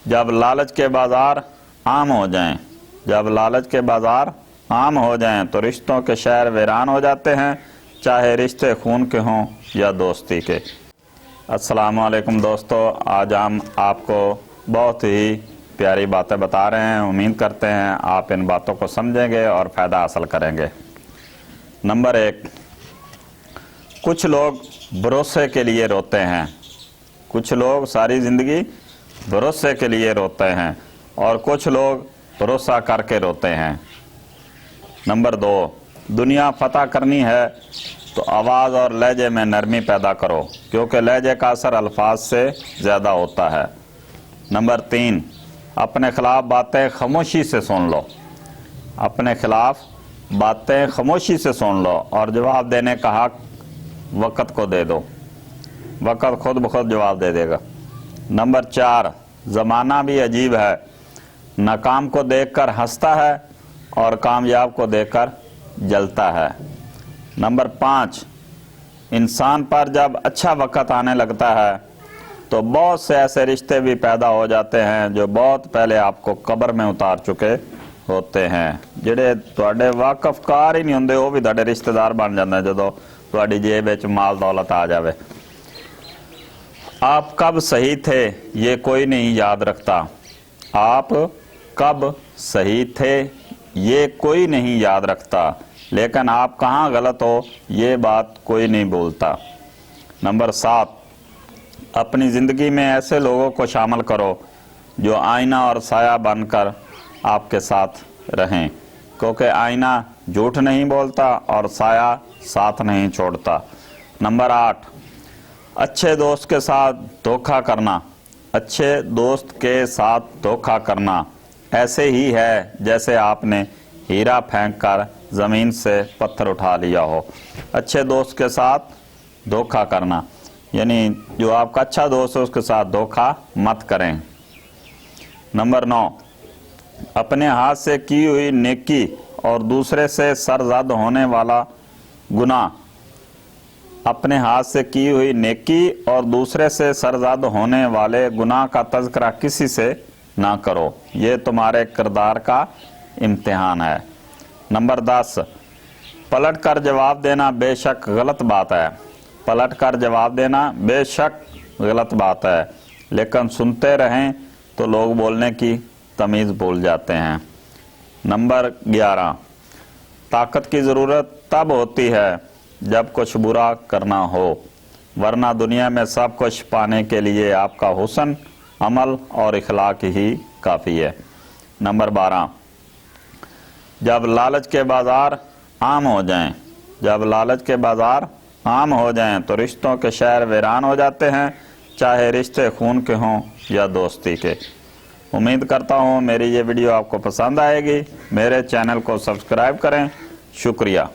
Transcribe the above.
जब लालच के बाजार आम हो जाएं, जब लालच के बाजार आम हो जाएं तो रिश्तों के शहर वीरान हो जाते हैं, चाहे रिश्ते खून के हों या दोस्ती के। अस्सलाम वालेकुम दोस्तों, आज हम आपको बहुत ही प्यारी बातें बता रहे हैं। उम्मीद करते हैं आप इन बातों को समझेंगे और फ़ायदा हासिल करेंगे। नंबर 1, कुछ लोग भरोसे के लिए रोते हैं। कुछ लोग सारी ज़िंदगी भरोसे के लिए रोते हैं और कुछ लोग भरोसा करके रोते हैं। नंबर 2, दुनिया फतह करनी है तो आवाज़ और लहजे में नरमी पैदा करो, क्योंकि लहजे का असर अल्फाज से ज़्यादा होता है। नंबर 3, अपने खिलाफ बातें खामोशी से सुन लो। अपने खिलाफ बातें खामोशी से सुन लो और जवाब देने का हक वक़्त को दे दो, वक़्त खुद ब खुद जवाब दे देगा। नंबर 4, ज़माना भी अजीब है, नाकाम को देखकर हंसता है और कामयाब को देखकर जलता है। नंबर 5, इंसान पर जब अच्छा वक़्त आने लगता है तो बहुत से ऐसे रिश्ते भी पैदा हो जाते हैं जो बहुत पहले आपको कब्र में उतार चुके होते हैं। ਜਿਹੜੇ ਤੁਹਾਡੇ ਵਾਕਫਕਾਰ ਹੀ ਨਹੀਂ ਹੁੰਦੇ ਉਹ ਵੀ ਤੁਹਾਡੇ ਰਿਸ਼ਤੇਦਾਰ ਬਣ ਜਾਂਦੇ ਜਦੋਂ ਤੁਹਾਡੀ ਜੇਬ ਵਿੱਚ ਮਾਲ ਦੌਲਤ ਆ ਜਾਵੇ। आप कब सही थे ये कोई नहीं याद रखता। आप कब सही थे ये कोई नहीं याद रखता, लेकिन आप कहाँ गलत हो ये बात कोई नहीं भूलता। नंबर 7, अपनी ज़िंदगी में ऐसे लोगों को शामिल करो जो आईना और साया बनकर आपके साथ रहें, क्योंकि आईना झूठ नहीं बोलता और साया साथ नहीं छोड़ता। नंबर 8, अच्छे दोस्त के साथ धोखा करना। अच्छे दोस्त के साथ धोखा करना ऐसे ही है जैसे आपने हीरा फेंक कर ज़मीन से पत्थर उठा लिया हो। अच्छे दोस्त के साथ धोखा करना यानी जो आपका अच्छा दोस्त है उसके साथ धोखा मत करें। नंबर 9, अपने हाथ से की हुई नेकी और दूसरे से सरजद होने वाला गुनाह। अपने हाथ से की हुई नेकी और दूसरे से सरजद होने वाले गुनाह का तज़किरा किसी से ना करो, ये तुम्हारे किरदार का इम्तिहान है। नंबर 10, पलट कर जवाब देना बेशक गलत बात है। पलट कर जवाब देना बेशक गलत बात है, लेकिन सुनते रहें तो लोग बोलने की तमीज़ भूल जाते हैं। नंबर 11, ताकत की ज़रूरत तब होती है जब कुछ बुरा करना हो, वरना दुनिया में सब कुछ पाने के लिए आपका हुस्न, अमल और इखलाक ही काफ़ी है। नंबर 12, जब लालच के बाज़ार आम हो जाएं, जब लालच के बाज़ार आम हो जाएं तो रिश्तों के शहर वीरान हो जाते हैं, चाहे रिश्ते खून के हों या दोस्ती के। उम्मीद करता हूँ मेरी ये वीडियो आपको पसंद आएगी। मेरे चैनल को सब्सक्राइब करें। शुक्रिया।